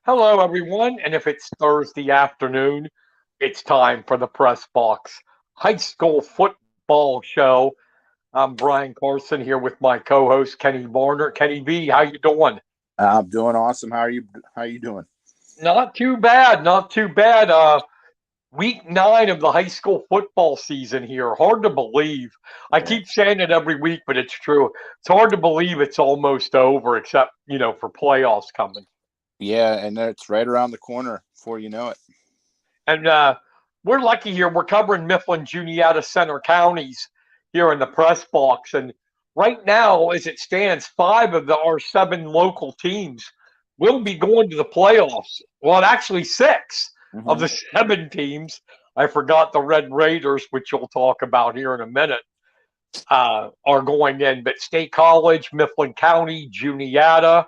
Hello, everyone, and if it's Thursday afternoon, it's time for the Press Box High School Football Show. I'm Brian Carson here with my co-host Kenny Varner. Kenny V, how you doing? I'm doing awesome. How are you? How you doing? Not too bad, not too bad. Week 9 of the high school football season here. Hard to believe. I keep saying it every week, but it's true. It's hard to believe it's almost over, except for playoffs coming. Yeah, and it's right around the corner before you know it. And we're lucky here. We're covering Mifflin, Juniata, Center counties here in the Press Box. And right now, as it stands, 5 of our 7 local teams will be going to the playoffs. Well, actually 6 of the 7 teams. I forgot the Red Raiders, which you'll talk about here in a minute, are going in. But State College, Mifflin County, Juniata,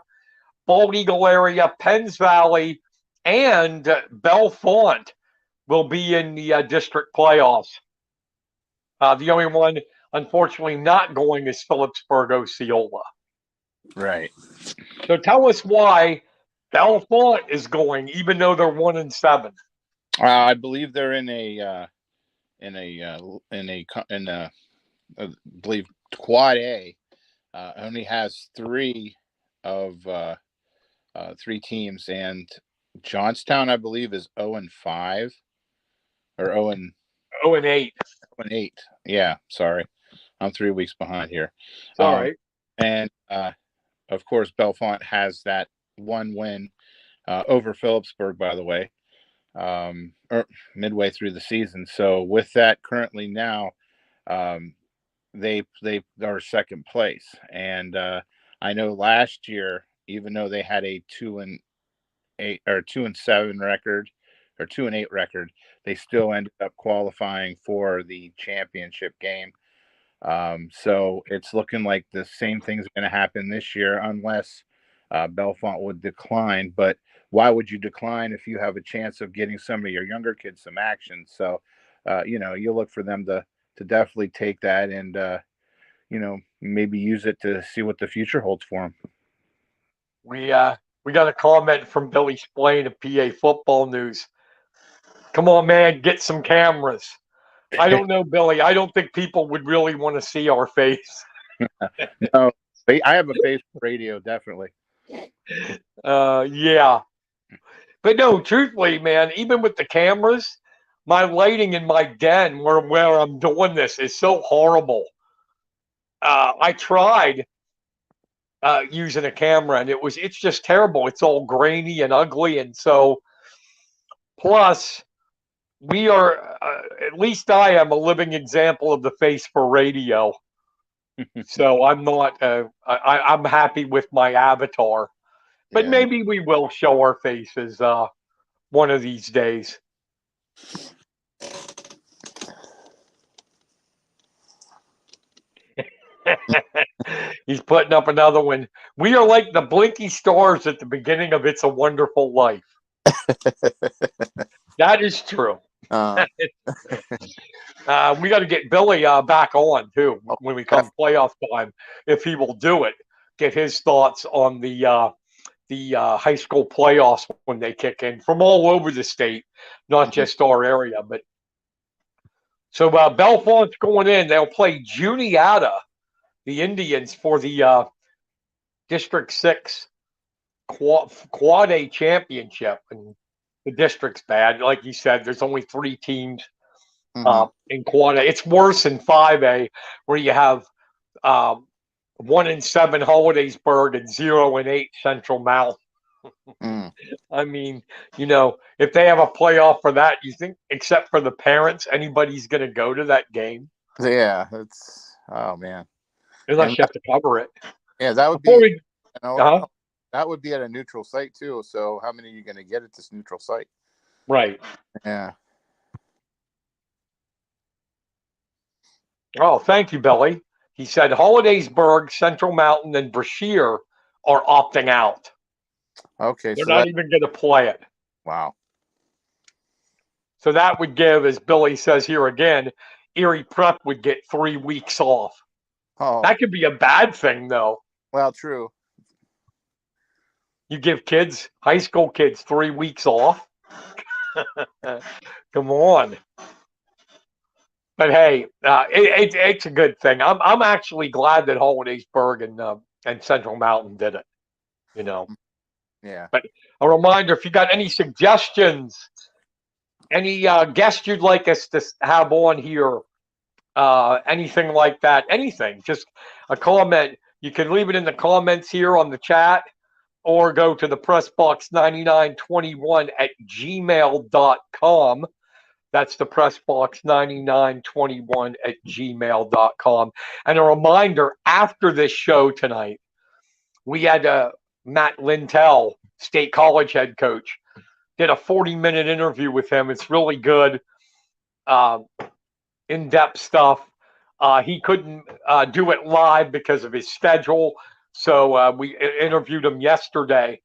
Bald Eagle area, Penns Valley, and Bellefonte will be in the district playoffs. The only one, unfortunately, not going is Phillipsburg Osceola. Right. So tell us why Bellefonte is going, even though they're 1-7. I believe they're in I believe Quad A. Only has 3 of 3 teams, and Johnstown, I believe, is 0-5 or 0-8. 0-8. Yeah, sorry, I'm 3 weeks behind here. All right. And of course, Bellefonte has that 1 win over Phillipsburg, by the way, or midway through the season. So with that, currently now, they are second place, and I know last year, even though they had a 2-8 or 2-7 record or 2-8 record, they still ended up qualifying for the championship game. So it's looking like the same thing's going to happen this year, unless Bellefonte would decline. But why would you decline if you have a chance of getting some of your younger kids some action? So, you look for them to definitely take that and, maybe use it to see what the future holds for them. We got a comment from Billy Splain of PA Football News. Come on, man, get some cameras. I don't know, Billy. I don't think people would really want to see our face. No, I have a face for radio, definitely. Yeah. But no, truthfully, man, even with the cameras, my lighting in my den where I'm doing this is so horrible. I tried using a camera, and it's just terrible. It's all grainy and ugly, and so plus we are at least I am a living example of the face for radio. So I'm not. I'm happy with my avatar, but maybe we will show our faces one of these days. He's putting up another one. We are like the blinky stars at the beginning of It's a Wonderful Life. That is true. We got to get Billy back on, too, when we come playoff time, if he will do it. Get his thoughts on the high school playoffs when they kick in from all over the state, not just our area. But So Belfont's going in. They'll play Juniata, the Indians, for the District 6 Quad A championship. And the district's bad. Like you said, there's only 3 teams in Quad A. It's worse in 5A, where you have 1-7 Hollidaysburg and 0-8 Central Mountain. I mean, if they have a playoff for that, you think, except for the parents, anybody's going to go to that game? Yeah, oh man. Unless you have to cover it. Yeah, that would be. That would be at a neutral site too. So, how many are you going to get at this neutral site? Right. Yeah. Oh, thank you, Billy. He said Hollidaysburg, Central Mountain, and Brashear are opting out. Okay, they're not even going to play it. Wow. So that would give, as Billy says here again, Erie Prep would get 3 weeks off. Oh. That could be a bad thing, though. Well, true. You give high school kids 3 weeks off. Come on. But hey, it's a good thing. I'm actually glad that Hollidaysburg and Central Mountain did it. Yeah. But a reminder, if you got any suggestions, any guests you'd like us to have on here, anything like that, anything, just a comment, you can leave it in the comments here on the chat, or go to the pressbox9921@gmail.com. That's the pressbox9921@gmail.com. And a reminder, after this show tonight, we had Matt Lintal, State College head coach, did a 40-minute interview with him. It's really good, in-depth stuff. He couldn't do it live because of his schedule, so we interviewed him yesterday,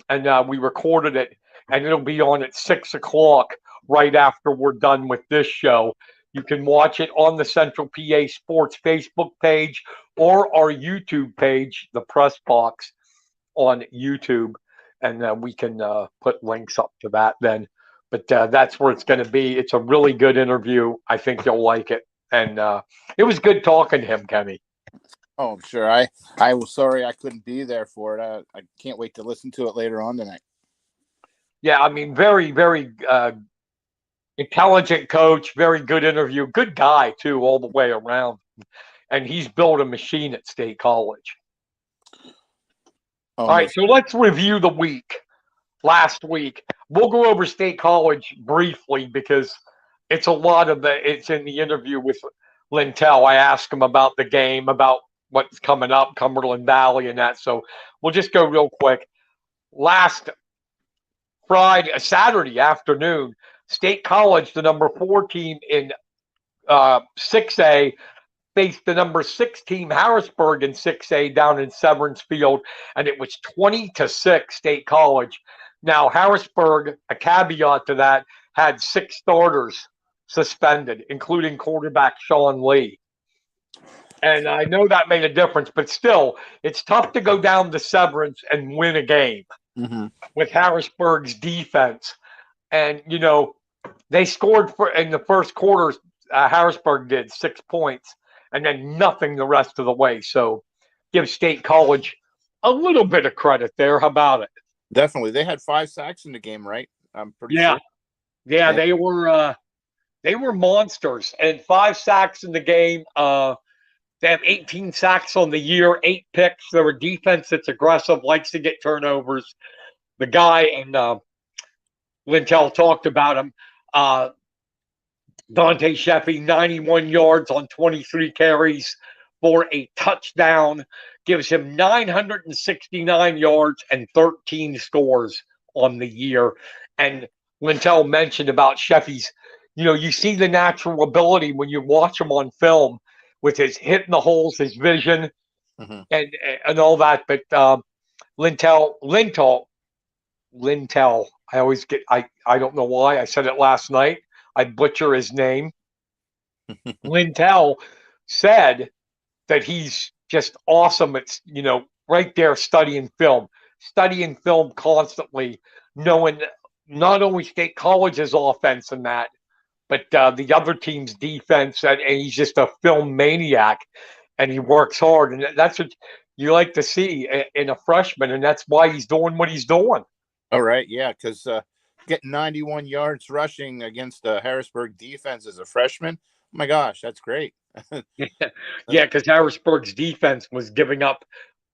and we recorded it, and it'll be on at 6 o'clock right after we're done with this show. You can watch it on the Central PA Sports Facebook page or our YouTube page, the Press Box, on YouTube, and we can put links up to that then. But that's where it's going to be. It's a really good interview. I think you'll like it. And it was good talking to him, Kenny. Oh, sure. I was sorry I couldn't be there for it. I can't wait to listen to it later on tonight. Yeah, I mean, very, very intelligent coach, very good interview, good guy, too, all the way around. And he's built a machine at State College. All right, so let's review the week. Last week, we'll go over State College briefly because it's it's in the interview with Lintal. I asked him about the game, about what's coming up, Cumberland Valley and that. So we'll just go real quick. Last Saturday afternoon, State College, the number 4 team in 6A, faced the number 6 team, Harrisburg, in 6A down in Severance Field, and it was 20-6 State College. Now, Harrisburg, a caveat to that, had 6 starters suspended, including quarterback Sean Lee. And I know that made a difference, but still, it's tough to go down to Severance and win a game with Harrisburg's defense. And, they scored in the first quarter, Harrisburg did 6 points, and then nothing the rest of the way. So give State College a little bit of credit there. How about it? Definitely. They had 5 sacks in the game, right? I'm pretty sure. Yeah, they were monsters, and 5 sacks in the game. They have 18 sacks on the year, 8 picks. They're a defense that's aggressive, likes to get turnovers. The guy, and Lintal talked about him, Dante Sheffy, 91 yards on 23 carries for a touchdown, gives him 969 yards and 13 scores on the year. And Lintal mentioned about Sheffy's, you see the natural ability when you watch him on film with his hitting the holes, his vision, and all that. But Lintal, I always get, I don't know why. I said it last night. I butcher his name. Lintal said that he's just awesome. It's, right there studying film constantly, knowing not only State College's offense and that, but the other team's defense, and he's just a film maniac, and he works hard, and that's what you like to see in a freshman, and that's why he's doing what he's doing. All right, yeah, because getting 91 yards rushing against the Harrisburg defense as a freshman, oh my gosh, that's great. Yeah, because Harrisburg's defense was giving up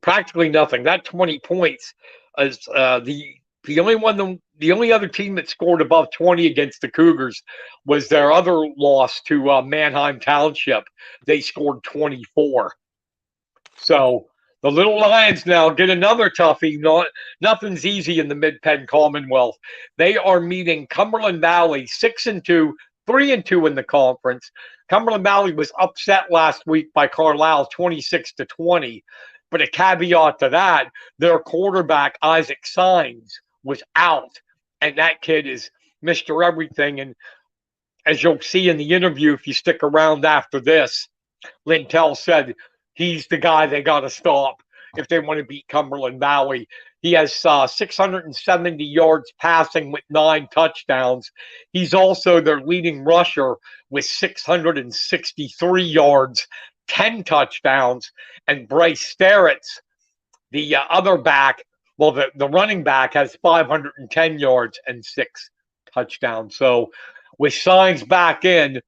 practically nothing. That 20 points is the only other team that scored above 20 against the Cougars was their other loss to Manheim Township. They scored 24. So the Little Lions now get another toughie. Nothing's easy in the Mid-Penn Commonwealth. They are meeting Cumberland Valley 6-2, 3-2 in the conference. Cumberland Valley was upset last week by Carlisle 26-20. But a caveat to that, their quarterback, Isaac Sines, was out. And that kid is Mr. Everything. And as you'll see in the interview, if you stick around after this, Lintal said he's the guy they got to stop if they want to beat Cumberland Valley. He has 670 yards passing with 9 touchdowns. He's also their leading rusher with 663 yards, 10 touchdowns. And Bryce Starrett's, the other back, well, the running back has 510 yards and 6 touchdowns. So with Sines back in,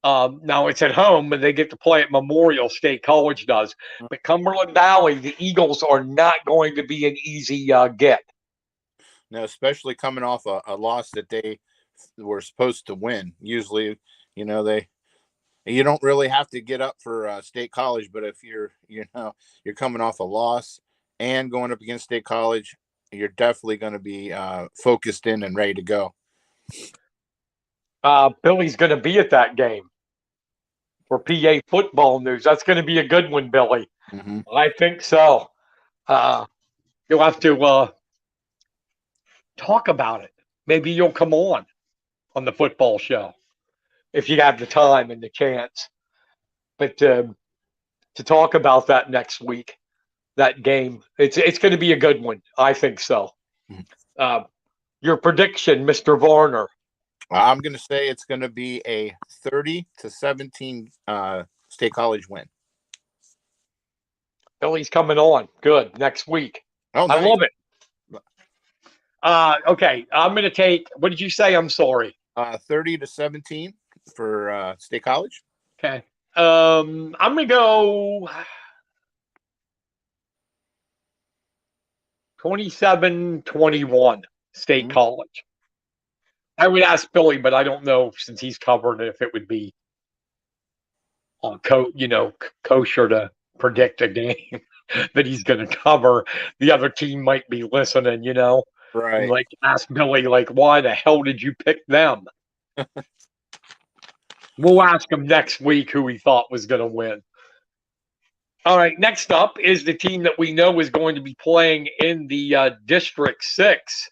now it's at home, but they get to play at Memorial. State College does. But Cumberland Valley, the Eagles are not going to be an easy get. No, especially coming off a loss that they were supposed to win. Usually, you don't really have to get up for State College, but if you're coming off a loss and going up against State College, you're definitely going to be focused in and ready to go. Billy's going to be at that game for PA football news. That's going to be a good one, Billy. Mm-hmm. I think so. You'll have to talk about it. Maybe you'll come on the football show if you have the time and the chance. But to talk about that next week, that game, it's going to be a good one. I think so. Mm-hmm. Your prediction, Mr. Varner? I'm going to say it's going to be a 30-17 State College win. Billy's coming on. Good. Next week. Oh, nice. I love it. Okay. I'm going to take, what did you say? I'm sorry. 30-17 for State College. Okay. I'm going to go 27-21 State mm-hmm. College. I would ask Billy, but I don't know since he's covering it if it would be kosher to predict a game that he's going to cover. The other team might be listening, Right. And ask Billy, why the hell did you pick them? We'll ask him next week who he thought was going to win. All right, next up is the team that we know is going to be playing in the District 6.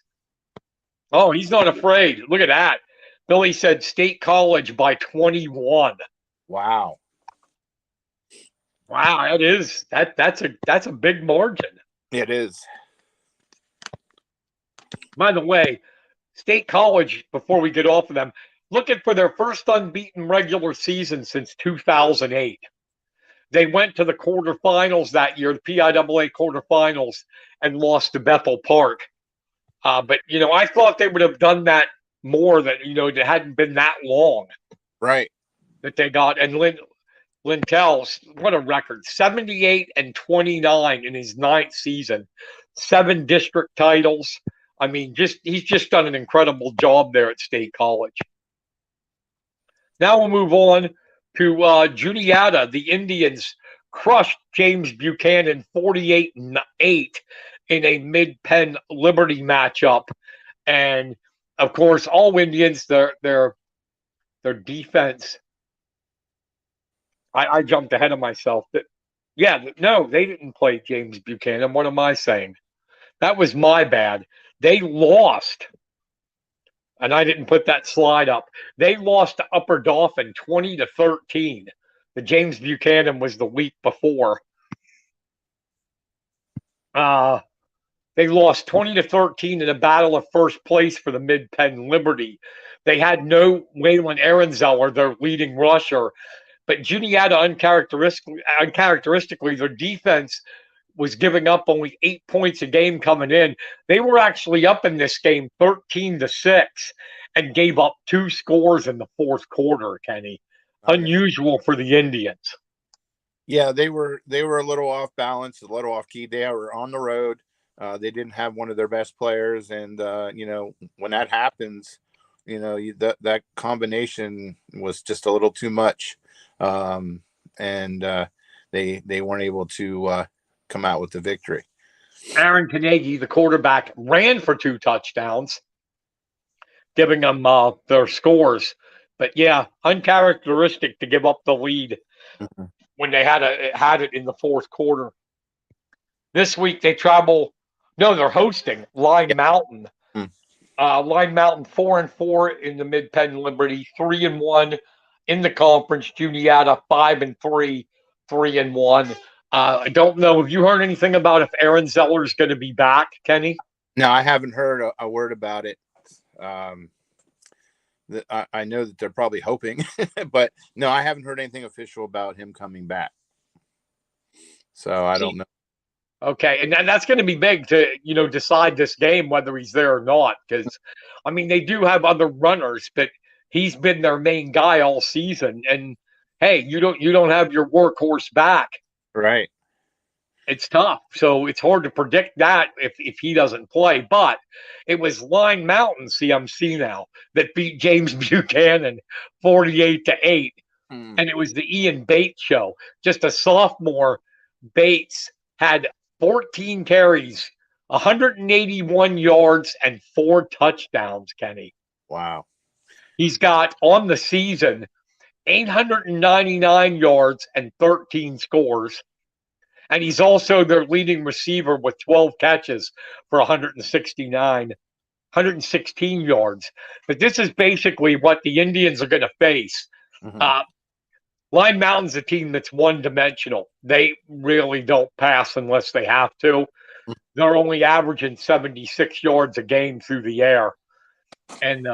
Oh, he's not afraid. Look at that. Billy said State College by 21. Wow. Wow, that's a big margin. It is. By the way, State College, before we get off of them, looking for their first unbeaten regular season since 2008. They went to the quarterfinals that year, the PIAA quarterfinals, and lost to Bethel Park. But, I thought they would have done that more than, it hadn't been that long. Right. That they got. And Lintal, what a record, 78-29 in his 9th season, 7 district titles. I mean, he's just done an incredible job there at State College. Now we'll move on to Juniata. The Indians crushed James Buchanan 48-8 in a Mid-Penn Liberty matchup. And, of course, all Indians, their defense, I jumped ahead of myself. No, they didn't play James Buchanan. What am I saying? That was my bad. They lost, and I didn't put that slide up. They lost to Upper Dauphin 20-13. The James Buchanan was the week before. They lost 20-13 in a battle of first place for the Mid-Penn Liberty. They had no Waylon Ehrenzeller, their leading rusher, but Juniata uncharacteristically, their defense was giving up only 8 points a game coming in. They were actually up in this game 13-6 and gave up 2 scores in the fourth quarter, Kenny. Unusual for the Indians. Yeah, they were a little off balance, a little off key. They were on the road. They didn't have one of their best players, and when that happens, that combination was just a little too much, and they weren't able to come out with the victory. Aaron Kanegi, the quarterback, ran for 2 touchdowns, giving them their scores. But yeah, uncharacteristic to give up the lead when they had it in the fourth quarter. This week they travel. No, they're hosting Line Mountain. Line Mountain 4-4 in the Mid-Penn Liberty, 3-1 in the conference. Juniata 5-3, 3-1. I don't know. Have you heard anything about if Ehrenzeller is going to be back, Kenny? No, I haven't heard a word about it. I know that they're probably hoping, but no, I haven't heard anything official about him coming back. So I don't know. Okay, and that's going to be big to decide this game whether he's there or not, because I mean they do have other runners, but he's been their main guy all season. And hey, you don't have your workhorse back, right? It's tough, so it's hard to predict that if he doesn't play. But it was Line Mountain CMC now that beat James Buchanan 48-8, and it was the Ian Bates show. Just a sophomore, Bates had 14 carries, 181 yards, and 4 touchdowns, Kenny. Wow. He's got, on the season, 899 yards and 13 scores. And he's also their leading receiver with 12 catches for 116 yards. But this is basically what the Indians are going to face. Line Mountain's a team that's one-dimensional. They really don't pass unless they have to. They're only averaging 76 yards a game through the air. And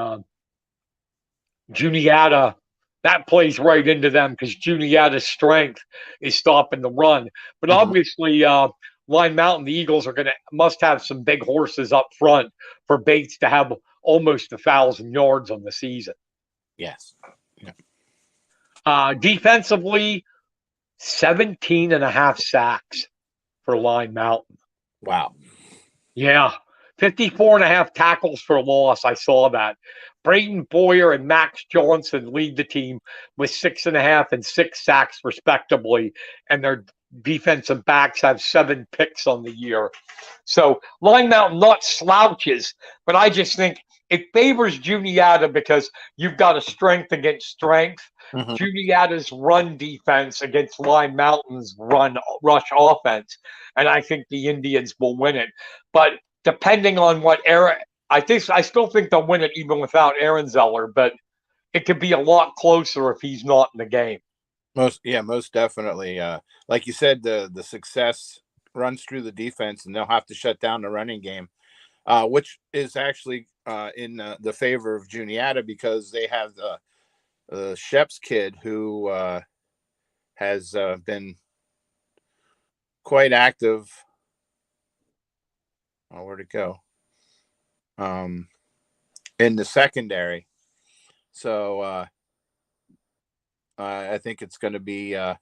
Juniata, that plays right into them because Juniata's strength is stopping the run. But obviously, Line Mountain, the Eagles must have some big horses up front for Bates to have almost 1,000 yards on the season. Yes. Yeah. Defensively, 17.5 sacks for Line Mountain. Wow. Yeah. 54.5 tackles for loss. I saw that. Braden Boyer and Max Johnson lead the team with 6.5 and 6 sacks, respectively. And their defensive backs have 7 picks on the year. So Line Mountain, not slouches, but I just think it favors Juniata because you've got a strength against strength. Juniata's run defense against Line Mountain's rush offense. And I think the Indians will win it. But depending on what I still think they'll win it even without Ehrenzeller, but it could be a lot closer if he's not in the game. Most definitely. Like you said, the success runs through the defense, and they'll have to shut down the running game, which is actually in the favor of Juniata because they have the Shep's kid who has been quite active. Oh, where'd it go? In the secondary. So I think it's going to be a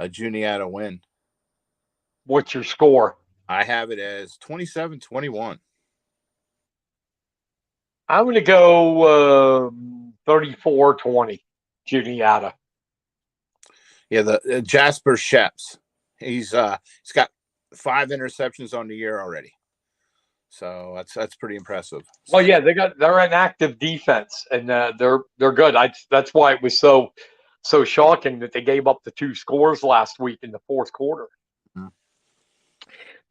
Juniata win. What's your score? I have it as 27-21. I'm going to go 34-20, Juniata. Yeah, the Jasper Sheps. He's got 5 interceptions on the year already. So that's pretty impressive. Well, yeah, they're an active defense, and they're good. That's why it was so shocking that they gave up the 2 scores last week in the fourth quarter.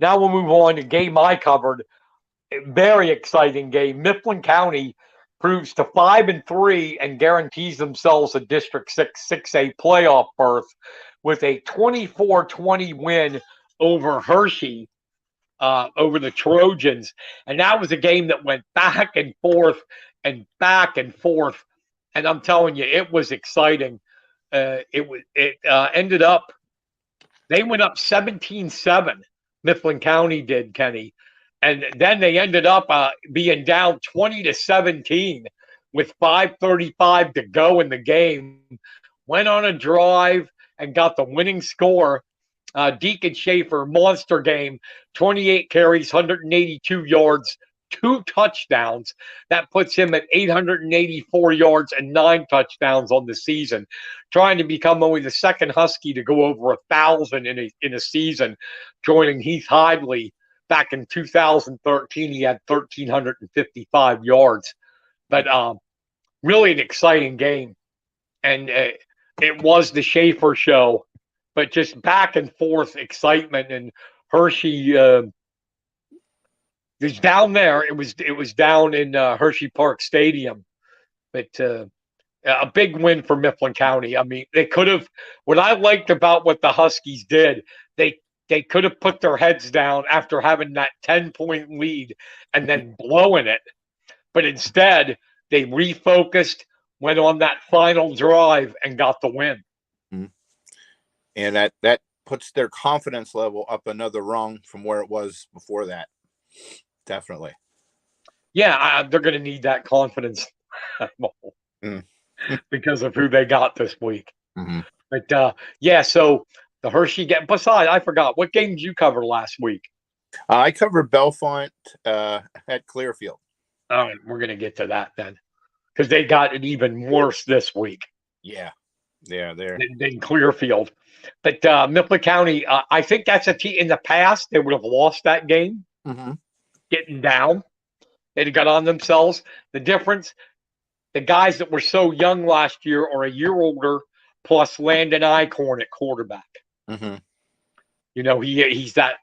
Now we'll move on to game I covered. A very exciting game. Mifflin County proves to 5-3 and guarantees themselves a District 6A playoff berth with a 24-20 win over Hershey. over the Trojans, and that was a game that went back and forth and back and forth. And I'm telling you, it was exciting. It ended up they went up 17-7. Mifflin County did, Kenny, and then they ended up being down 20-17 with 5:35 to go in the game. Went on a drive and got the winning score. Deacon Schaefer, monster game, 28 carries, 182 yards, 2 touchdowns. That puts him at 884 yards and 9 touchdowns on the season, trying to become only the second Husky to go over 1,000 in a season, joining Heath Hidley back in 2013. He had 1,355 yards. But really an exciting game. And it was the Schaefer show, but just back and forth excitement. And Hershey is down there. It was down in Hershey Park Stadium, but a big win for Mifflin County. I mean, they could have. What I liked about what the Huskies did, they could have put their heads down after having that 10-point lead and then blowing it, but instead they refocused, went on that final drive, and got the win. Mm-hmm. And that puts their confidence level up another rung from where it was before that. Definitely. Yeah, they're going to need that confidence because of who they got this week. Mm-hmm. But, yeah, so the Hershey game. Besides, I forgot. What game did you cover last week? I covered Bellefonte at Clearfield. All right, we're going to get to that then, because they got it even worse this week. Yeah, they're than Clearfield. But Mifflin County, I think that's a team. In the past, they would have lost that game, getting down. They'd got on themselves. The difference, the guys that were so young last year are a year older, plus Landon Eichhorn at quarterback. Mm-hmm. You know, he's that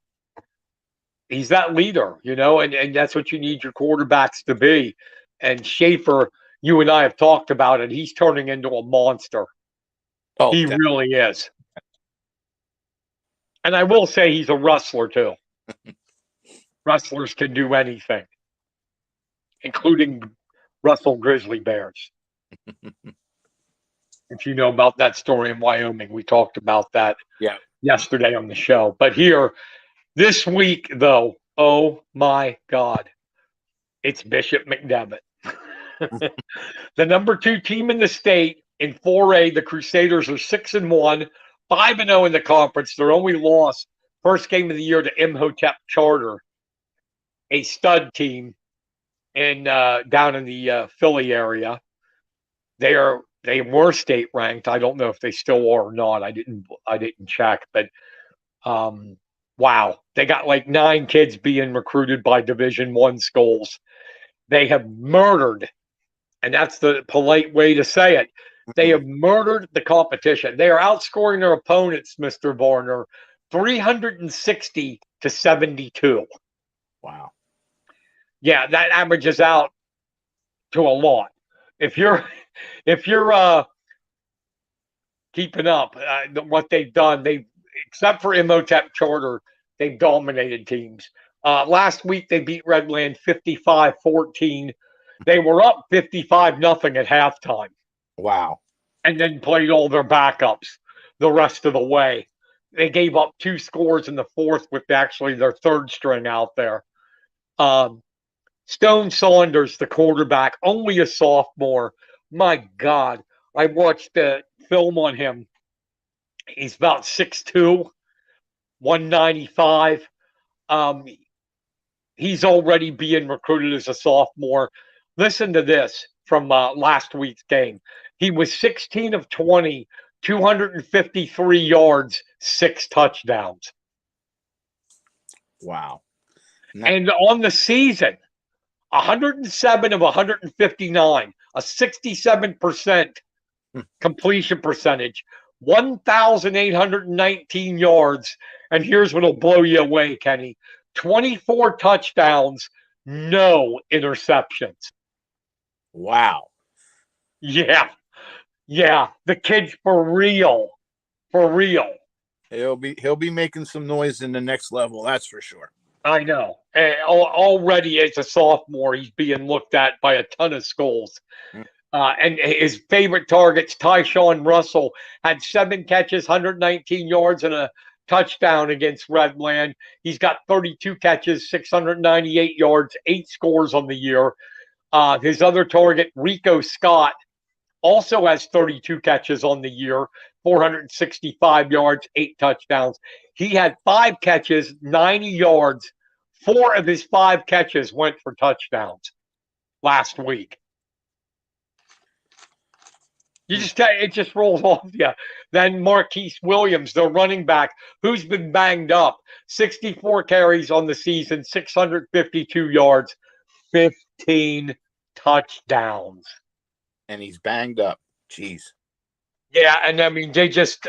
leader, you know, and that's what you need your quarterbacks to be. And Schaefer, you and I have talked about it. He's turning into a monster. Oh, he really is. And I will say he's a wrestler, too. Wrestlers can do anything, including wrestle grizzly bears. If you know about that story in Wyoming, we talked about that yesterday on the show. But here, this week, though, oh, my God, it's Bishop McDevitt. The number 2 team in the state in 4A, the Crusaders are 6-1, 5-0 in the conference. Their only loss, first game of the year, to Imhotep Charter, a stud team in down in the Philly area. They were state ranked. I don't know if they still are or not. I didn't check, but wow, they got like 9 kids being recruited by Division I schools. They have murdered, and that's the polite way to say it. They have murdered the competition. They are outscoring their opponents, Mr. Varner, 360-72. Wow. Yeah, that averages out to a lot. If you're keeping up, what they've done, except for Imhotep Charter, they've dominated teams. Last week they beat Redland 55-14. They were up 55-0 at halftime. Wow. And then played all their backups the rest of the way. They gave up 2 scores in the fourth with actually their third string out there. Stone Saunders, the quarterback, only a sophomore. My God, I watched the film on him. He's about 6'2", 195. He's already being recruited as a sophomore. Listen to this from last week's game. He was 16 of 20, 253 yards, 6 touchdowns. Wow. And on the season, 107 of 159, a 67% completion percentage, 1,819 yards. And here's what'll blow you away, Kenny. 24 touchdowns, no interceptions. Wow. Yeah. Yeah. The kid's for real. For real. He'll be making some noise in the next level, that's for sure. I know. Already as a sophomore, he's being looked at by a ton of schools. Mm. And his favorite targets, Tyshawn Russell, had 7 catches, 119 yards, and a touchdown against Redland. He's got 32 catches, 698 yards, 8 scores on the year. His other target, Rico Scott, also has 32 catches on the year, 465 yards, 8 touchdowns. He had 5 catches, 90 yards. 4 of his 5 catches went for touchdowns last week. It just rolls off. Yeah. Then Marquise Williams, the running back, who's been banged up, 64 carries on the season, 652 yards, 15 touchdowns. And he's banged up. Jeez. Yeah, and I mean, they just,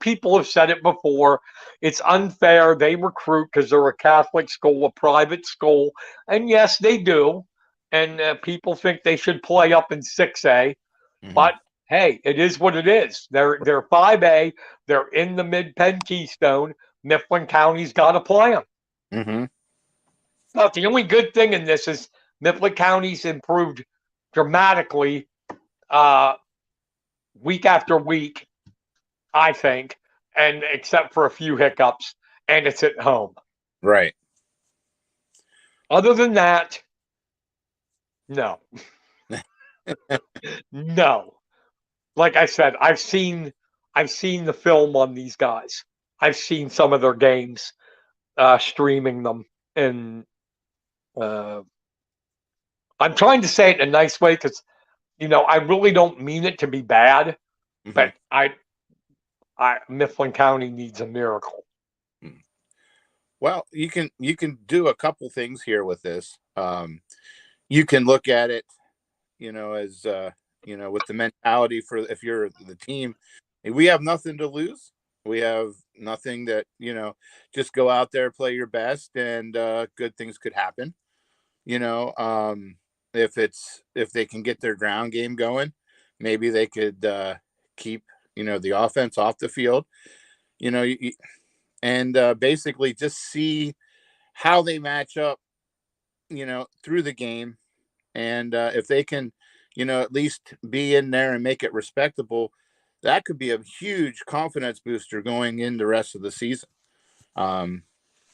people have said it before. It's unfair. They recruit because they're a Catholic school, a private school. And yes, they do. And people think they should play up in 6A. Mm-hmm. But hey, it is what it is. They're 5A. They're in the Mid-Penn Keystone. Mifflin County's got to play them. Mm-hmm. But the only good thing in this is Mifflin County's improved dramatically week after week, I think, and except for a few hiccups, and it's at home. Right. Other than that, no. No. Like I said, I've seen the film on these guys. I've seen some of their games, streaming them, and I'm trying to say it in a nice way because, I really don't mean it to be bad, mm-hmm. but Mifflin County needs a miracle. Well, you can do a couple things here with this. You can look at it, as with the mentality for if you're the team, we have nothing to lose. We have nothing that, just go out there, play your best, and good things could happen. If they can get their ground game going, maybe they could keep, the offense off the field, and basically just see how they match up, through the game. And if they can, at least be in there and make it respectable, that could be a huge confidence booster going in the rest of the season. Well,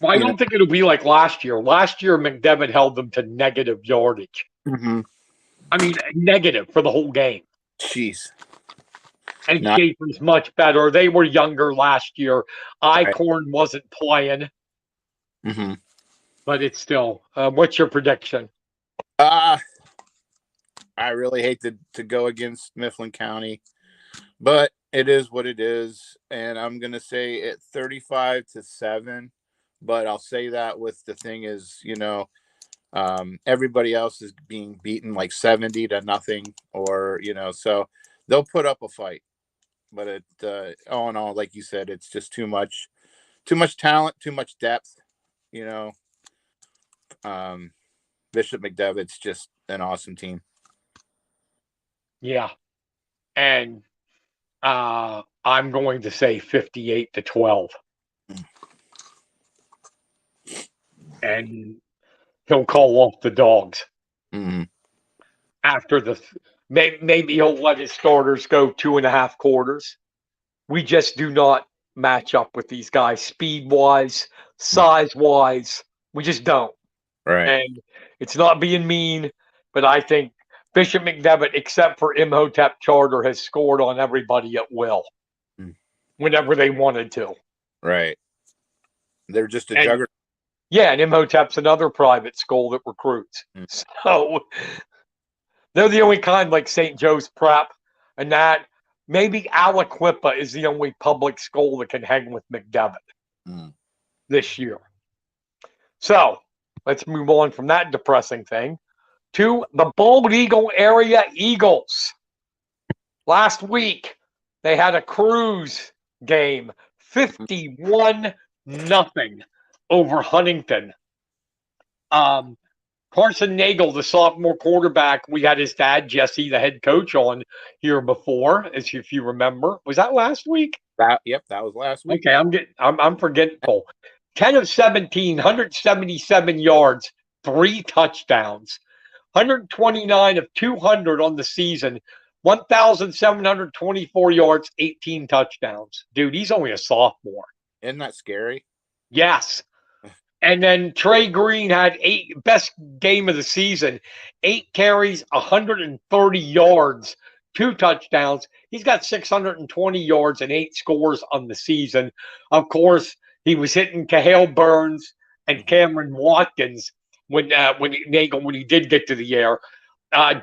I don't think it'll be like last year. Last year, McDevitt held them to negative yardage. Mm-hmm. I mean, negative for the whole game. Jeez. And Schaefer's much better. They were younger last year. Icorn right. wasn't playing. Mm-hmm. But it's still. What's your prediction? I really hate to go against Mifflin County, but it is what it is. And I'm going to say it 35-7. But I'll say that with the thing is, everybody else is being beaten like 70-0, or, so they'll put up a fight. But it, all in all, like you said, it's just too much talent, too much depth, Bishop McDevitt's just an awesome team. Yeah. And I'm going to say 58-12. And he'll call off the dogs. Mm-hmm. After maybe he'll let his starters go 2.5 quarters. We just do not match up with these guys speed-wise, size-wise. We just don't. Right. And it's not being mean, but I think Bishop McDevitt, except for Imhotep Charter, has scored on everybody at will whenever they wanted to. Right. They're just a juggernaut. Yeah, and Imhotep's another private school that recruits. So they're the only kind like St. Joe's Prep, and that maybe Aliquippa is the only public school that can hang with McDevitt this year. So let's move on from that depressing thing to the Bald Eagle area Eagles. Last week, they had a cruise game, 51-0 over Huntington. Carson Nagel, the sophomore quarterback, we had his dad, Jesse, the head coach, on here before, as if you remember. Was that last week? Yep, that was last week. Okay, I'm forgetful. 10 of 17, 177 yards, 3 touchdowns. 129 of 200 on the season, 1,724 yards, 18 touchdowns. Dude, he's only a sophomore. Isn't that scary? Yes. And then Trey Green had best game of the season, 8 carries, 130 yards, 2 touchdowns. He's got 620 yards and 8 scores on the season. Of course, he was hitting Cahale Burns and Cameron Watkins when he did get to the air.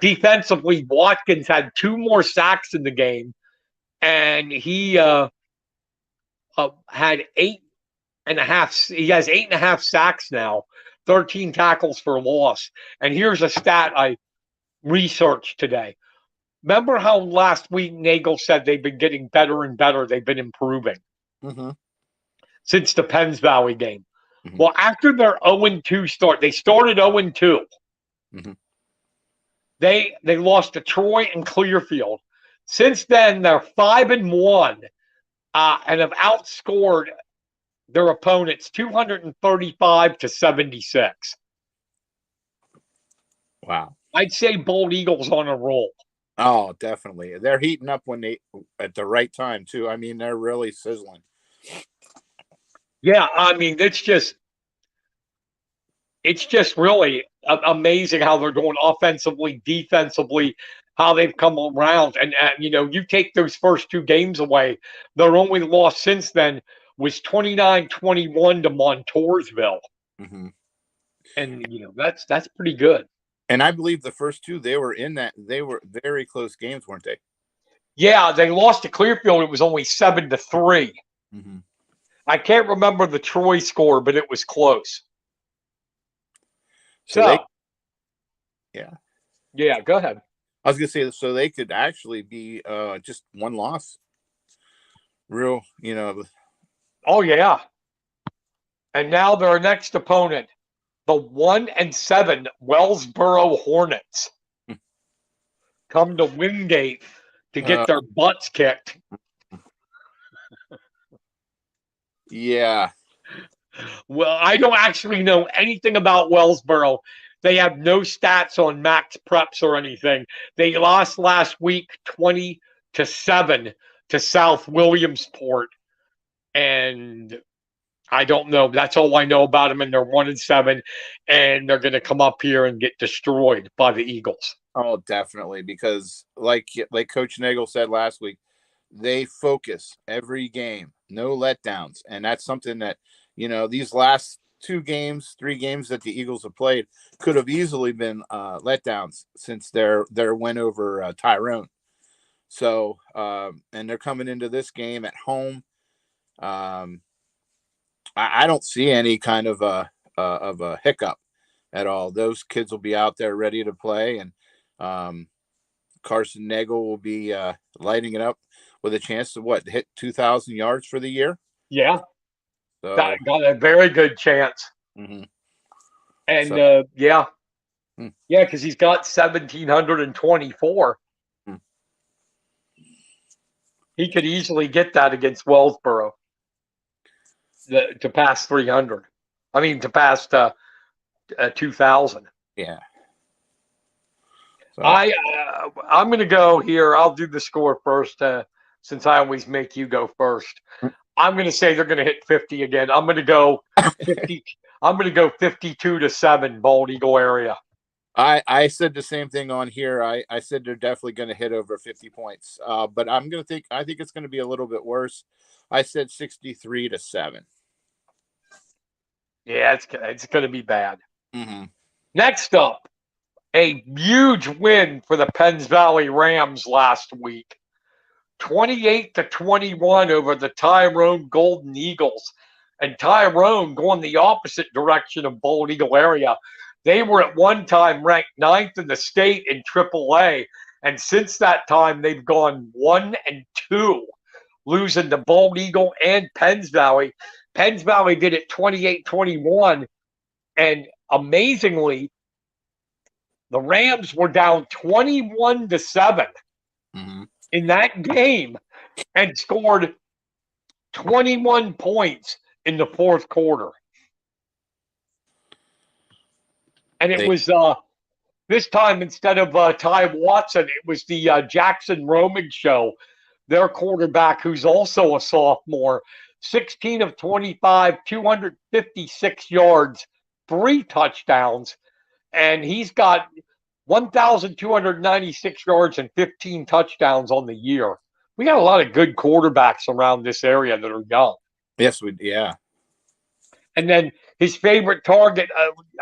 Defensively, Watkins had 2 more sacks in the game, and he had 8.5. He has 8.5 sacks now, 13 tackles for loss. And here's a stat I researched today. Remember how last week Nagel said they've been getting better and better? They've been improving since the Penns Valley game. Well, after their 0-2 start, they started 0-2. They lost to Troy and Clearfield. Since then, they're 5-1 and have outscored their opponents 235-76. Wow. I'd say Bold Eagles on a roll. Oh, definitely. They're heating up at the right time too. I mean, they're really sizzling. Yeah, I mean, it's just really amazing how they're doing offensively, defensively, how they've come around. And you take those first 2 games away, their only loss since then was 29-21 to Montoursville. And that's pretty good. And I believe the first 2 they were very close games, weren't they? Yeah, they lost to Clearfield. It was only 7-3. I can't remember the Troy score, but it was close. Yeah, go ahead. I was gonna say, so they could actually be just 1 loss. Real, Oh yeah. And now their next opponent, the 1-7 Wellsboro Hornets, come to Wingate to get their butts kicked. Yeah. Well, I don't actually know anything about Wellsboro. They have no stats on max preps or anything. They lost last week 20-7 to South Williamsport. And I don't know. That's all I know about them. And they're 1-7, and they're going to come up here and get destroyed by the Eagles. Oh, definitely. Because like Coach Nagel said last week, they focus every game, no letdowns. And that's something that, these last 3 games that the Eagles have played could have easily been letdowns since their win over Tyrone. So, and they're coming into this game at home. I don't see any kind of a hiccup at all. Those kids will be out there ready to play, and Carson Nagel will be lighting it up with a chance to hit 2,000 yards for the year. Yeah, so, got a very good chance. And because he's got 1,724. He could easily get that against Wellsboro to pass 300. I mean, to pass 2,000. Yeah. So. I'm going to go here. I'll do the score first since I always make you go first. I'm going to say they're going to hit 50 again. I'm going to go 50. I'm going to go 52-7 Bald Eagle area. I said the same thing on here. I said they're definitely going to hit over 50 points. But I think it's going to be a little bit worse. I said 63-7. Yeah, it's going to be bad. Next up, a huge win for the Penns Valley Rams last week. 28-21 over the Tyrone Golden Eagles. And Tyrone going the opposite direction of Bald Eagle area. They were at one time ranked 9th in the state in AAA. And since that time, they've gone 1-2, losing to Bald Eagle and Penns Valley. Penns Valley did it 28-21. And amazingly, the Rams were down 21-7 in that game and scored 21 points in the fourth quarter. And it They, was this time instead of Ty Watson, it was the Jackson Romig show. Their quarterback, who's also a sophomore, 16 of 25, 256 yards, 3 touchdowns, and he's got 1,296 yards and 15 touchdowns on the year. We got a lot of good quarterbacks around this area that are young. yes, yeah. And then his favorite target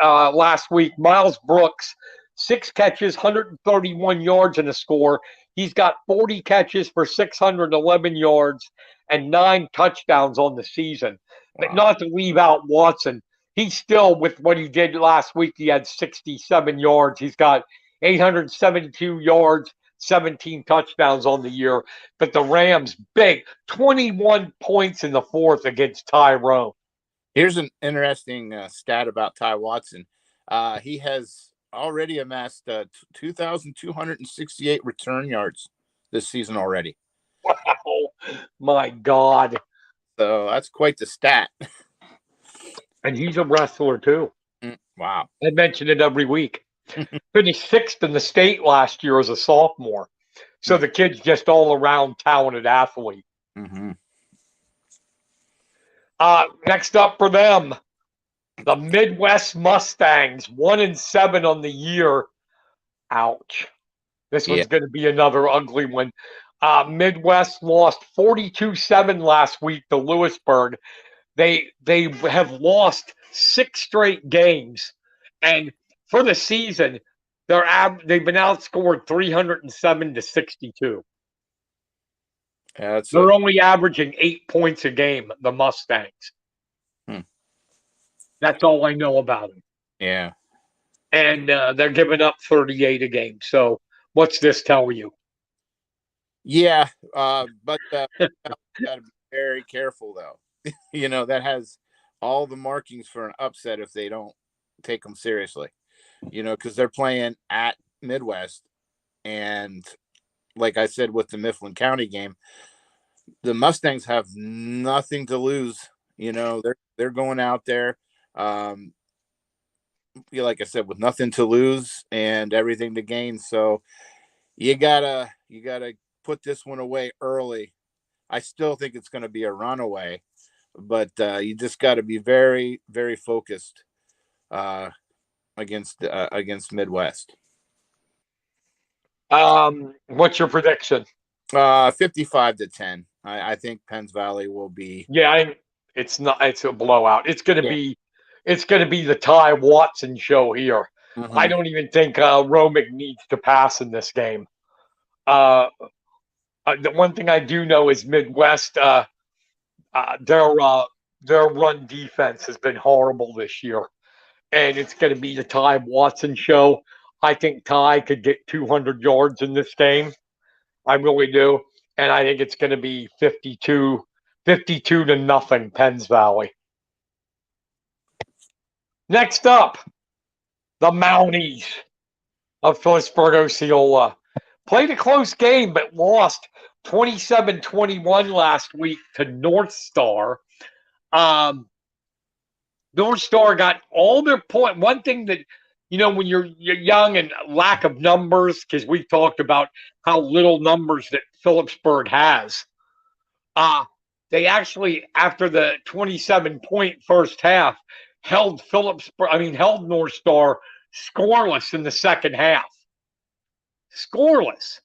last week, Miles Brooks, 6 catches, 131 yards and a score. He's got 40 catches for 611 yards and 9 touchdowns on the season. But Wow. not to leave out Watson. He's still, with what he did last week, he had 67 yards. He's got 872 yards, 17 touchdowns on the year. But the Rams, big, 21 points in the fourth against Tyrone. Here's an interesting stat about Ty Watson. He has already amassed 2,268 return yards this season already. Wow, my God. So that's quite the stat. And he's a wrestler, too. Wow. I mention it every week. Finished 6th in the state last year as a sophomore. So the kid's just all around talented athlete. Mm-hmm. Next up for them, the Midwest Mustangs, 1-7 on the year. Ouch. This one's going to be another ugly one. Midwest lost 42-7 last week to Lewisburg. They have lost 6 straight games, and for the season, they've been outscored 307-62. They're only averaging 8 points a game, the Mustangs. That's all I know about them. Yeah. And they're giving up 38 a game. So what's this tell you? Yeah, but got to be very careful, though. That has all the markings for an upset if they don't take them seriously. Because they're playing at Midwest. And like I said, with the Mifflin County game, the Mustangs have nothing to lose. They're going out there, like I said, with nothing to lose and everything to gain. So you gotta put this one away early. I still think it's going to be a runaway, but you just got to be very, very focused against Midwest. What's your prediction? 55-10. I think Penns Valley will be. Yeah, it's a blowout. It's going to be the Ty Watson show here. Mm-hmm. I don't even think Romick needs to pass in this game. The one thing I do know is Midwest, their run defense has been horrible this year, and it's going to be the Ty Watson show. I think Ty could get 200 yards in this game. I really do. And I think it's going to be 52-0, Penns Valley. Next up, the Mounties of Phillipsburg Osceola. Played a close game, but lost 27-21 last week to North Star. North Star got all their points. One thing that, when you're young and lack of numbers, because we've talked about how little numbers that Phillipsburg has. They actually, after the 27-point first half, held North Star scoreless in the second half. Scoreless.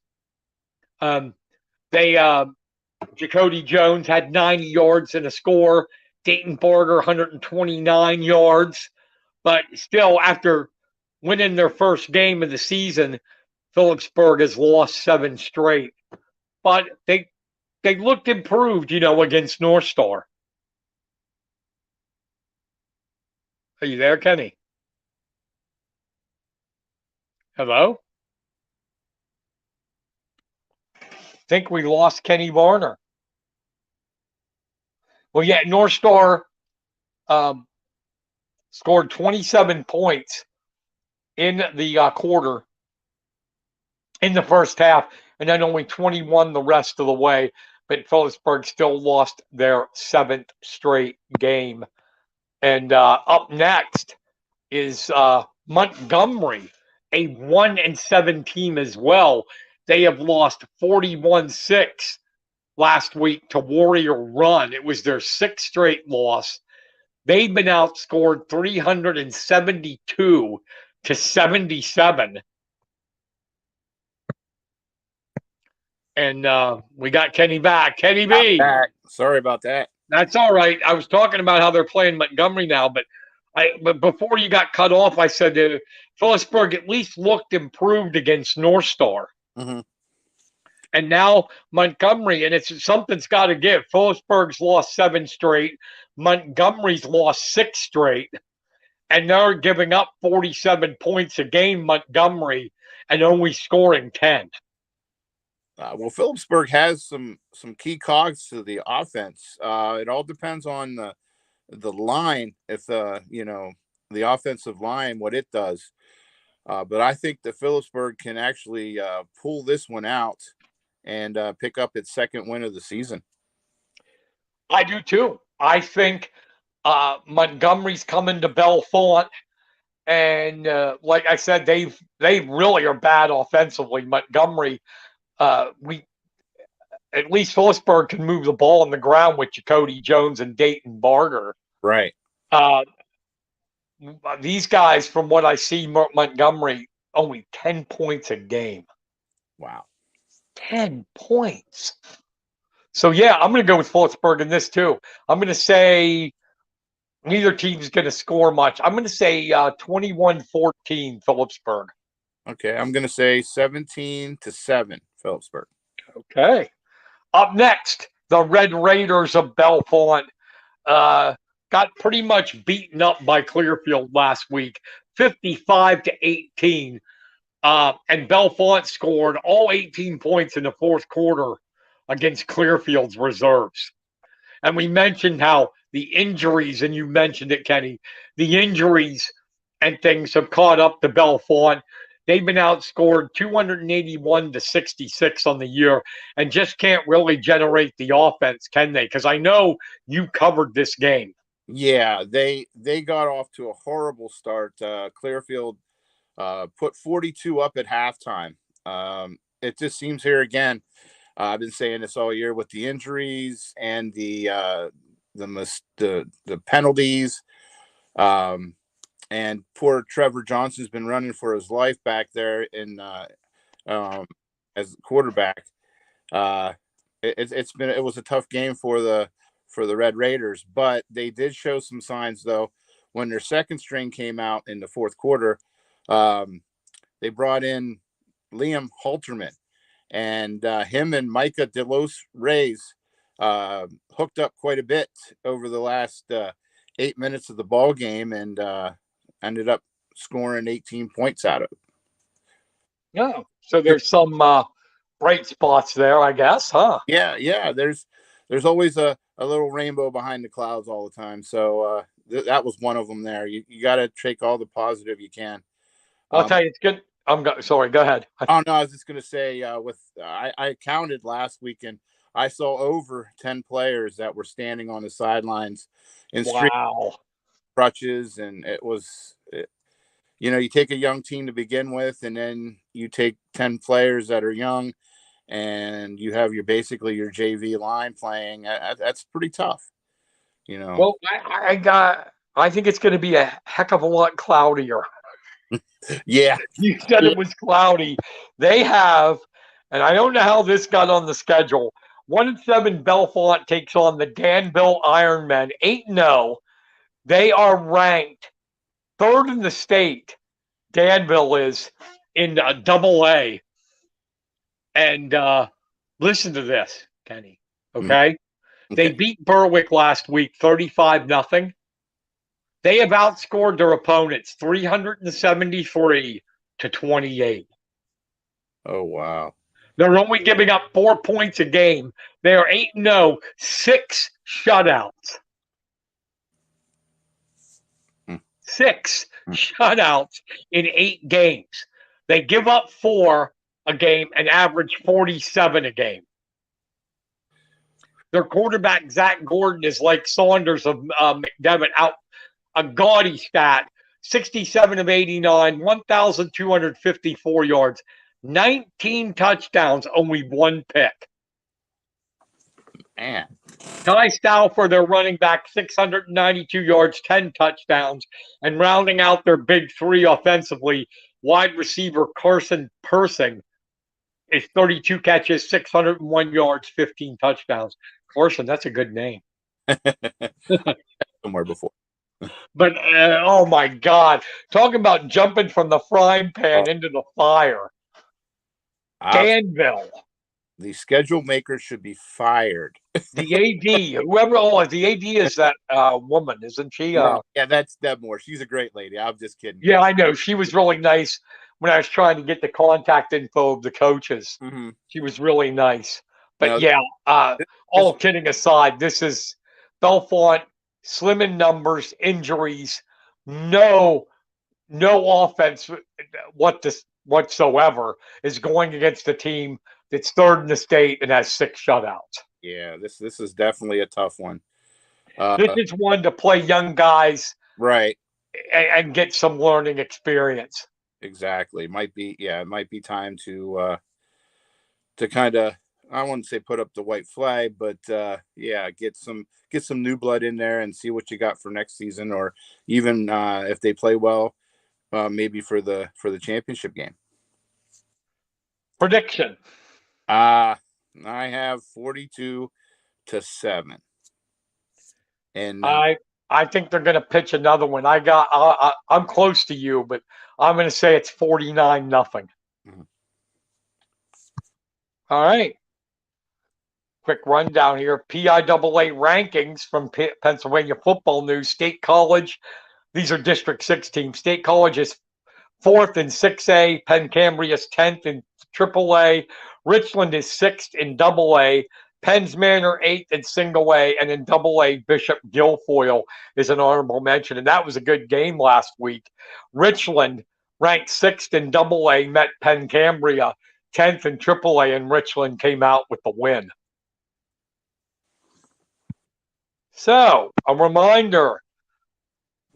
Jacody Jones had 90 yards and a score. Dayton Barger, 129 yards. But still, after winning their first game of the season, Phillipsburg has lost 7 straight. But they looked improved, against North Star. Are you there, Kenny? Hello? Think we lost Kenny Varner. Well, yeah, North Star scored 27 points in the quarter, in the first half, and then only 21 the rest of the way. But Phillipsburg still lost their 7th straight game. And up next is Montgomery, a 1-7 team as well. They have lost 41-6 last week to Warrior Run. It was their sixth straight loss. They've been outscored 372-77. And we got Kenny back. Kenny B. Back. Sorry about that. That's all right. I was talking about how they're playing Montgomery now, but before you got cut off, I said Phillipsburg at least looked improved against North Star. Mm-hmm. And now Montgomery, and something's got to give. Phillipsburg's lost 7 straight. Montgomery's lost 6 straight. And they're giving up 47 points a game, Montgomery, and only scoring 10. Well, Phillipsburg has some key cogs to the offense. It all depends on the line, if the offensive line, what it does. But I think that Phillipsburg can actually pull this one out and pick up its second win of the season. I do too. I think Montgomery's coming to Bellefonte, and like I said, they really are bad offensively. Montgomery, at least Phillipsburg can move the ball on the ground with Jacody Jones and Dayton Barger. Right. These guys, from what I see, Montgomery only 10 points a game. Wow. 10 points. So, yeah, I'm going to go with Phillipsburg in this, too. I'm going to say neither team's going to score much. I'm going to say 21-14 Phillipsburg. Okay, I'm going to say 17-7 Phillipsburg. Okay. Up next, the Red Raiders of Bellefonte got pretty much beaten up by Clearfield last week, 55-18. And Bellefonte scored all 18 points in the fourth quarter against Clearfield's reserves. And we mentioned how the injuries, and you mentioned it, Kenny, the injuries and things have caught up to Bellefonte. They've been outscored 281-66 on the year and just can't really generate the offense, can they? Because I know you covered this game. Yeah, they got off to a horrible start. Clearfield put 42 up at halftime. It just seems here again. I've been saying this all year with the injuries and the penalties. And poor Trevor Johnson's been running for his life back there in as quarterback. It was a tough game for the Red Raiders, but they did show some signs though when their second string came out in the fourth quarter. They brought in Liam Halterman, and him and Micah DeLos Reyes hooked up quite a bit over the last 8 minutes of the ball game, and ended up scoring 18 points out of it. Yeah, so there's some bright spots there, I guess, huh? Yeah. There's always a little rainbow behind the clouds all the time. So that was one of them there. You got to take all the positive you can. I'll tell you, it's good. Sorry, go ahead. Oh, no, I was just going to say I counted last week, and I saw over 10 players that were standing on the sidelines in street crutches, and you take a young team to begin with, and then you take 10 players that are young, and you have basically your JV line playing. That's pretty tough, Well, I think it's going to be a heck of a lot cloudier. Yeah. You said it was cloudy. They have, and I don't know how this got on the schedule. 1-7 Bellefonte takes on the Danville Ironmen, 8-0. They are ranked third in the state. Danville is in AA. And listen to this, Kenny. Okay? They beat Berwick last week 35-0. They have outscored their opponents 373-28. Oh, wow. They're only giving up 4 points a game. They are 8-0, 6 shutouts. 6 shutouts in 8 games. They give up 4 a game and average 47 a game. Their quarterback, Zach Gordon, is like Saunders of McDevitt, out a gaudy stat, 67 of 89, 1,254 yards, 19 touchdowns, only one pick. Man. Ty Stauffer, their running back, 692 yards, 10 touchdowns. And rounding out their big three offensively, wide receiver Carson Persing is 32 catches, 601 yards, 15 touchdowns. Carson, that's a good name. Somewhere before. But, oh my God, talking about jumping from the frying pan into the fire. Danville. The schedule makers should be fired. The AD, the AD is that woman, isn't she? Yeah, that's Deb Moore. She's a great lady. I'm just kidding. Yeah, I know. She was really nice when I was trying to get the contact info of the coaches. Mm-hmm. She was really nice. But all kidding aside, this is Bellefonte, slim in numbers, injuries, no offense whatsoever is going against a team that's third in the state and has 6 shutouts. Yeah, this is definitely a tough one. This is one to play young guys, right, and get some learning experience. Exactly. It might be time to kind of, I wouldn't say put up the white flag, but get some new blood in there and see what you got for next season, or even if they play well, maybe for the championship game. Prediction. I have 42-7. And I think they're going to pitch another one. I'm close to you, but I'm going to say it's 49-0. Mm-hmm. All right. Quick rundown here. PIAA rankings from Pennsylvania Football News. State College, these are District 6 teams. State College is 4th in 6A. Penn Cambria is 10th in AAA. Richland is 6th in AA. Penns Manor 8th in single A, and in AA, Bishop Guilfoyle is an honorable mention. And that was a good game last week. Richland, ranked 6th in AA, met Penn Cambria 10th in AAA, and Richland came out with the win. So, a reminder,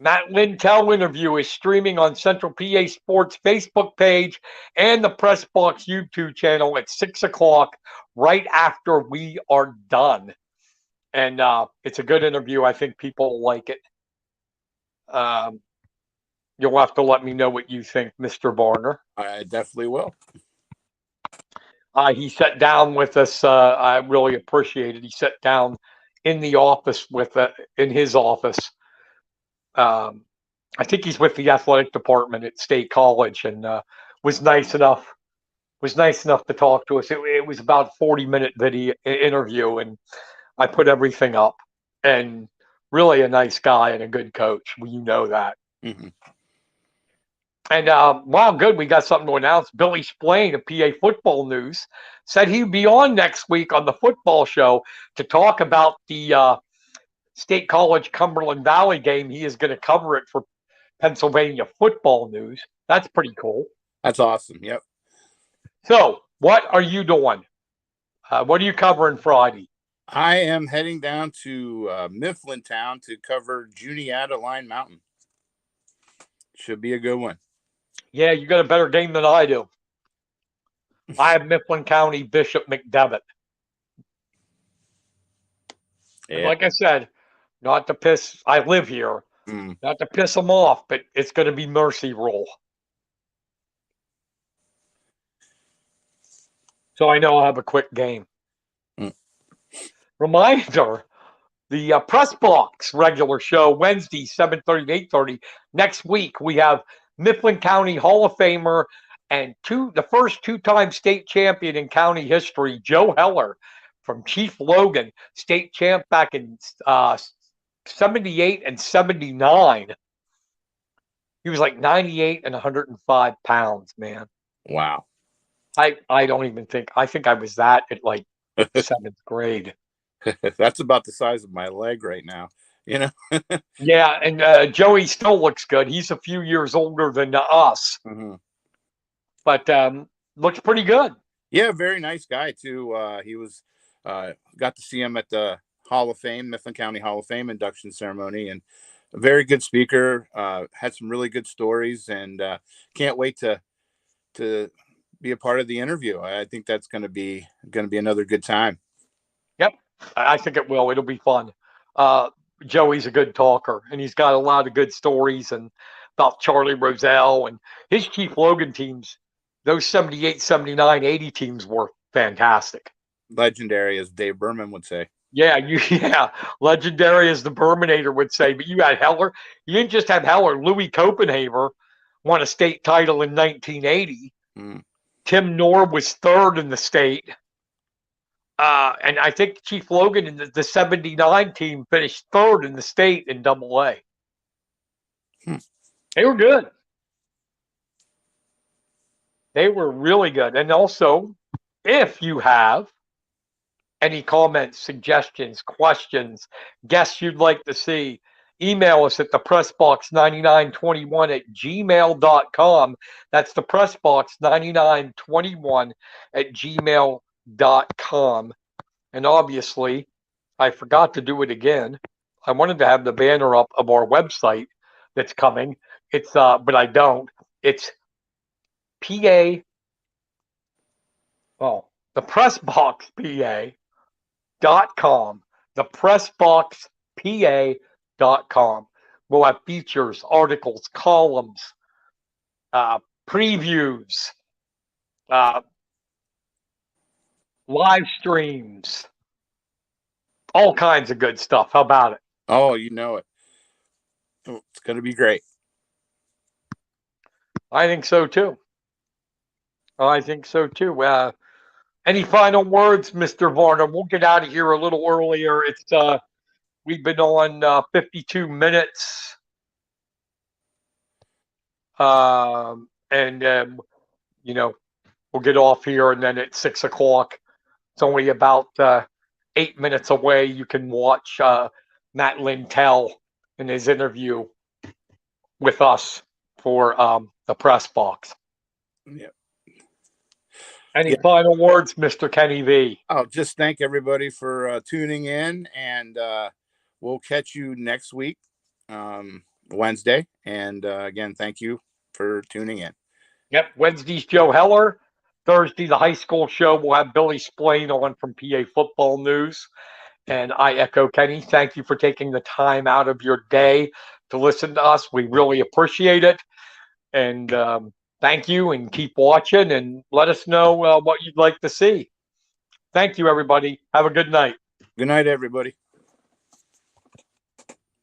Matt Lintal interview is streaming on Central PA Sports Facebook page and the Press Box YouTube channel at 6 o'clock right after we are done. And it's a good interview. I think people will like it. You'll have to let me know what you think, Mr. Barner. I definitely will. He sat down with us. I really appreciate it. He sat down in the office in his office. I think he's with the athletic department at State College, and was nice enough to talk to us. It was about a 40-minute video interview, and I put everything up. And really a nice guy and a good coach. Well, you know that. Mm-hmm. And wow, good. We got something to announce. Billy Splain of PA Football News said he'd be on next week on the football show to talk about the State College Cumberland Valley game. He is going to cover it for Pennsylvania Football News. That's pretty cool. That's awesome. Yep. So, what are you doing? What are you covering Friday? I am heading down to Mifflintown to cover Juniata Line Mountain. Should be a good one. Yeah, you got a better game than I do. I have Mifflin County Bishop McDevitt. Yeah. Like I said, not to piss, I live here, not to piss them off, but it's going to be mercy rule. So I know I'll have a quick game. Reminder, the Press Box regular show, Wednesday, 7:30 to 8:30. Next week, we have Mifflin County Hall of Famer and the first 2-time state champion in county history, Joe Heller from Chief Logan, state champ back in 78 and 79. He was like 98 and 105 pounds, man. Wow. I don't even think, I think I was that at like 7th grade. That's about the size of my leg right now, you know? Yeah, and Joey still looks good. He's a few years older than us. Mm-hmm. But looks pretty good. Yeah, very nice guy, too. He was, got to see him at the Hall of Fame, Mifflin County Hall of Fame induction ceremony, and a very good speaker. Had some really good stories, and can't wait to be a part of the interview. I think that's going to be another good time. Yep, I think it will. It'll be fun. Uh, Joey's a good talker, and he's got a lot of good stories and about Charlie Roselle and his Chief Logan teams. Those 78, 79, 80 teams were fantastic. Legendary, as Dave Berman would say. Yeah, yeah, legendary as the Berminator would say. But you had Heller. You didn't just have Heller. Louis Copenhaver won a state title in 1980. Tim Knorr was third in the state. And I think Chief Logan in the 79 team finished third in the state in Double A. They were good. They were really good. And also, if you have any comments, suggestions, questions, guests you'd like to see, email us at thepressbox9921@gmail.com. That's thepressbox9921@gmail.com. And obviously, I forgot to do it again. I wanted to have the banner up of our website that's coming. It's but I don't. It's thepressboxpa.com. Thepressboxpa.com. We'll have features, articles, columns, previews, live streams, all kinds of good stuff. How about it? Oh, you know it. Oh, it's going to be great. I think so too. Any final words, Mr. Varner? We'll get out of here a little earlier. It's we've been on 52 minutes. We'll get off here, and then at 6 o'clock, it's only about 8 minutes away. You can watch Matt Lintal in his interview with us for the press box. Yeah. Any final words, Mr. Kenny V? I'll just thank everybody for tuning in, and we'll catch you next week, Wednesday. And again, thank you for tuning in. Yep, Wednesday's Joe Heller. Thursday, the high school show. We'll have Billy Splain on from PA Football News. And I echo Kenny. Thank you for taking the time out of your day to listen to us. We really appreciate it. And thank you, and keep watching, and let us know what you'd like to see. Thank you, everybody. Have a good night. Good night, everybody.